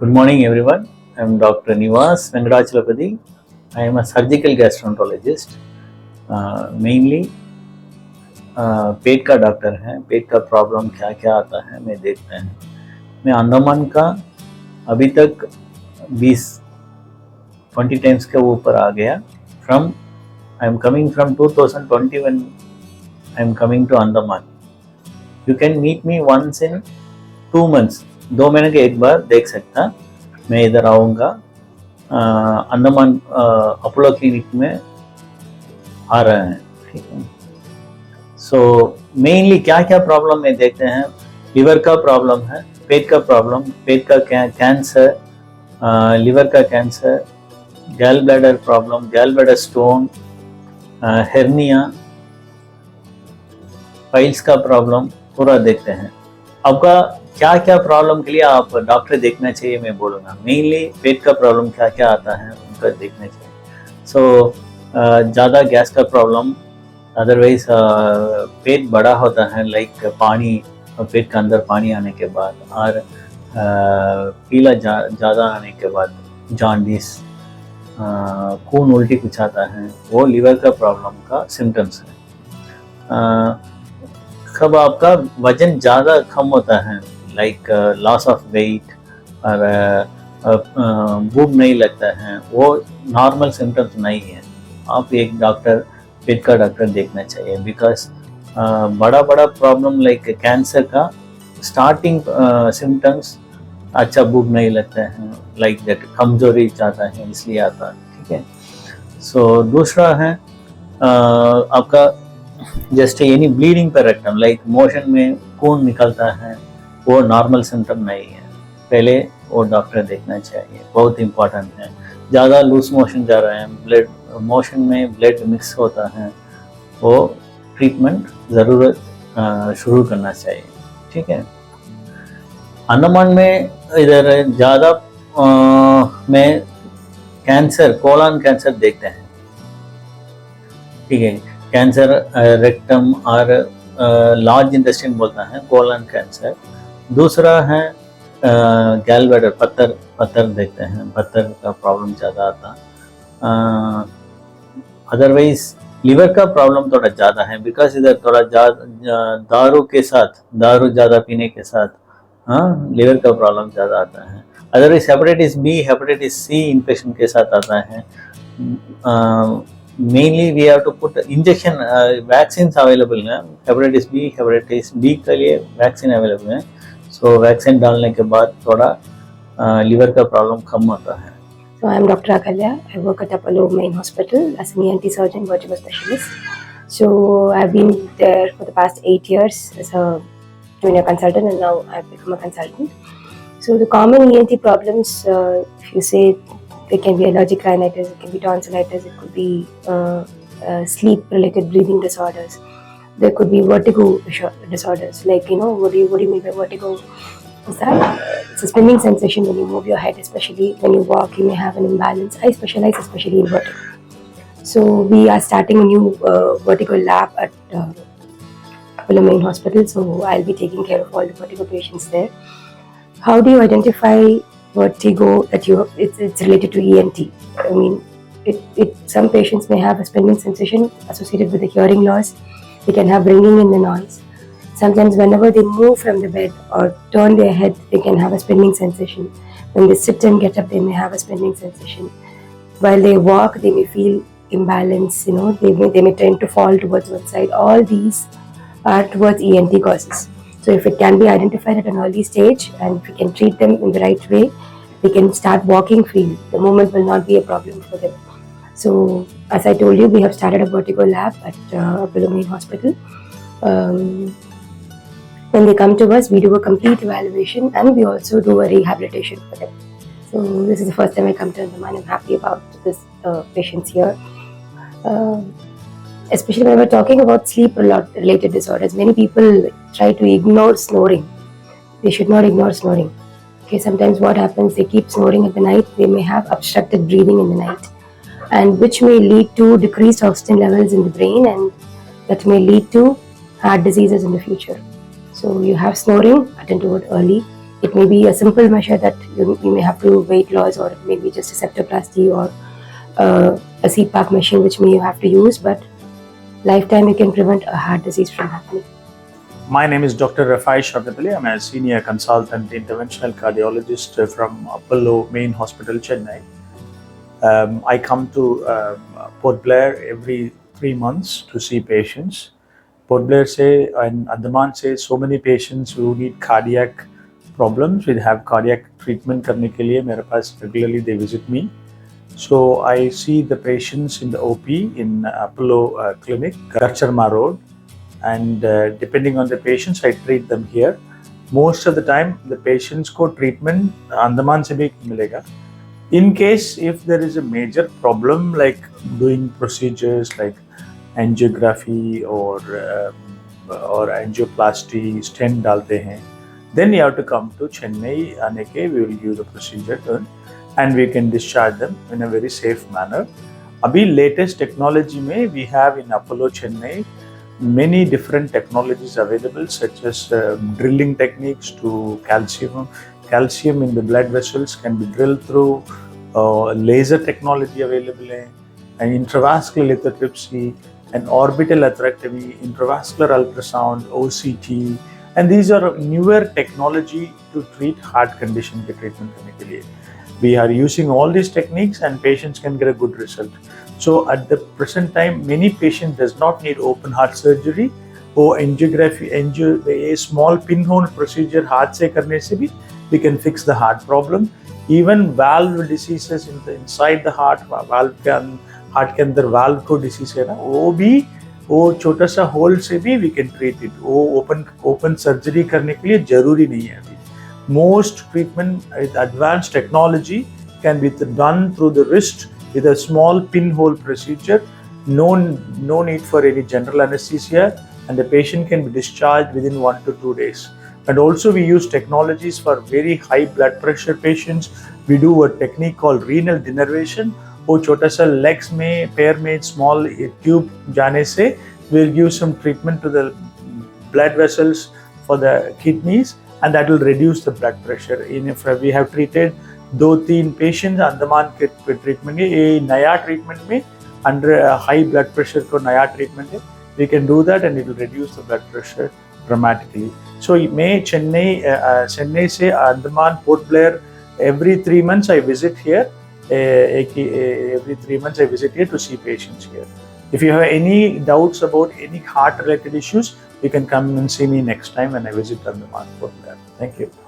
Good morning, everyone. I am Dr. Nivas Venkatachalapati. I am a surgical gastroenterologist. Mainly पेट का doctor है. पेट का problem क्या क्या आता है मैं देखते हैं. मैं अंडमान का अभी तक 20 टाइम्स के ऊपर आ गया. I am coming from 2020 when I am coming to Andaman. You can meet me once in 2 months. 2 महीने के एक बार देख सकता. मैं इधर आऊँगा. अंडमान अपोलो क्लिनिक में आ रहे हैं. ठीक है. सो मेनली क्या क्या प्रॉब्लम में देखते हैं. लिवर का प्रॉब्लम है, पेट का प्रॉब्लम, पेट का कैंसर, लिवर का cancer, gallbladder problem, gallbladder stone, hernia, piles का प्रॉब्लम पूरा देखते हैं. आपका क्या क्या प्रॉब्लम के लिए आप डॉक्टर देखना चाहिए मैं बोलूँगा. मेनली पेट का प्रॉब्लम क्या क्या आता है उनका देखना चाहिए. सो ज़्यादा गैस का प्रॉब्लम, अदरवाइज पेट बड़ा होता है लाइक पानी, पेट के अंदर पानी आने के बाद, और पीला ज़्यादा आने के बाद, जॉन्डिस, खून उल्टी कुछ आता है, वो लिवर का प्रॉब्लम का सिम्टम्स है. कब आपका वजन ज़्यादा कम होता है लाइक लॉस ऑफ वेट और भूख नहीं लगता है, वो नॉर्मल सिम्टम्स नहीं है. आप एक डॉक्टर, पेट का डॉक्टर देखना चाहिए. बिकॉज बड़ा बड़ा प्रॉब्लम लाइक कैंसर का स्टार्टिंग सिम्टम्स अच्छा भूख नहीं लगता है, लाइक दैट कमजोरी चाहता है इसलिए आता है. ठीक है. सो दूसरा है आपका जस्ट एनी ब्लीडिंग पर रेक्टम, लाइक मोशन में खून निकलता है, वो नॉर्मल सिम्टम नहीं है. पहले वो डॉक्टर देखना चाहिए, बहुत इम्पोर्टेंट है. ज़्यादा लूज मोशन जा रहे हैं, ब्लड मोशन में ब्लड मिक्स होता है, वो ट्रीटमेंट ज़रूरत शुरू करना चाहिए. ठीक है. अंडमान में इधर ज़्यादा में कैंसर, कोलन कैंसर देखते हैं. ठीक है. कैंसर रेक्टम और लार्ज इंटेस्टाइन बोलता है, कोलन कैंसर. दूसरा है गैल ब्लैडर, पत्थर देखते हैं, पत्थर का प्रॉब्लम ज़्यादा आता. अदरवाइज लिवर का प्रॉब्लम थोड़ा ज़्यादा है, बिकॉज इधर थोड़ा दारू ज़्यादा पीने के साथ लिवर का प्रॉब्लम ज़्यादा आता है. Otherwise hepatitis B, hepatitis C infection के साथ आता है. Mainly we have to put injection, vaccine available है. हेपेटाइटिस बी के लिए वैक्सीन अवेलेबल है. सो वैक्सीन डालने के बाद थोड़ा लिवर का प्रॉब्लम कम होता है. So I'm Dr. Akalya. I work at Apollo Main Hospital as an ENT surgeon, vertebral specialist. So I've been there for the past 8 years as a junior consultant, and now I've become a consultant. So the common ENT problems, if you say, they can be allergic rhinitis, it can be tonsillitis, it could be sleep-related breathing disorders. There could be vertigo disorders, like, what do you mean by vertigo? Is that it's a spinning sensation when you move your head, especially when you walk. You may have an imbalance. I specialize especially in vertigo. So we are starting a new vertigo lab at Apollo Main Hospital. So I'll be taking care of all the vertigo patients there. How do you identify vertigo that it's related to ENT? I mean, some patients may have a spinning sensation associated with the hearing loss. They can have ringing in the noise. Sometimes whenever they move from the bed or turn their head, they can have a spinning sensation. When they sit and get up, they may have a spinning sensation. While they walk, they may feel imbalance, they may tend to fall towards one side. All these are towards ENT causes. So if it can be identified at an early stage and if we can treat them in the right way, they can start walking freely. The movement will not be a problem for them. So as I told you, we have started a vertigo lab at Apollo Main Hospital. When they come to us, we do a complete evaluation and we also do a rehabilitation for them. So this is the first time I come to Andaman. I'm happy about this patients here. Especially when we're talking about sleep-related disorders, many people try to ignore snoring. They should not ignore snoring. Okay, sometimes what happens, they keep snoring at the night. They may have obstructed breathing in the night, and which may lead to decreased oxygen levels in the brain, and that may lead to heart diseases in the future. So you have snoring, attend to it early. It may be a simple measure that you may have to weight loss, or maybe just a septoplasty, or a CPAP machine which you have to use, but lifetime you can prevent a heart disease from happening. My name is Dr. Rafai Shaukat. I'm a senior consultant interventional cardiologist from Apollo Main Hospital, Chennai. I come to Port Blair every 3 months to see patients. Port Blair say and Andaman say so many patients who need cardiac problems, we have cardiac treatment करने के लिए मेरे पास regularly they visit me. So I see the patients in the OP in Apollo Clinic, Garcharma Road, and depending on the patients, I treat them here. Most of the time, the patients को treatment Andaman से भी मिलेगा. In case if there is a major problem like doing procedures like angiography or angioplasty, stent डालते हैं, then you have to come to Chennai. आने के we will give the procedure done and we can discharge them in a very safe manner. अभी latest technology में we have in Apollo Chennai many different technologies available, such as drilling techniques to calcium in the blood vessels can be drilled through, laser technology available hai, and intravascular lithotripsy, and orbital atherectomy, intravascular ultrasound, OCT, and these are newer technology to treat heart condition ke treatment karne ke liye. We are using all these techniques and patients can get a good result. So at the present time, many patients does not need open heart surgery or angiography, a small pinhole procedure heart से करने से भी we can fix the heart problem. Even valve diseases inside the heart, valve heart के अंदर valve को disease है ना, वो छोटा सा hole से भी we can treat it. वो open surgery करने के लिए जरूरी नहीं है अभी. Most treatment with advanced technology can be done through the wrist with a small pinhole procedure. No need for any general anesthesia, and the patient can be discharged within 1 to 2 days. And also we use technologies for very high blood pressure patients. We do a technique called renal denervation. वो छोटा सा legs में पैर में small tube जाने से we'll give some treatment to the blood vessels for the kidneys, and that will reduce the blood pressure. If we have treated 2-3 patients Andaman के treatment है, ये नया treatment में under high blood pressure को नया treatment है, we can do that and it will reduce the blood pressure dramatically. So मैं चेन्नई से Andaman Port Blair every 3 months I visit here. Every 3 months I visit here to see patients here. If you have any doubts about any heart related issues, you can come and see me next time when I visit Andaman Port Blair. Thank you.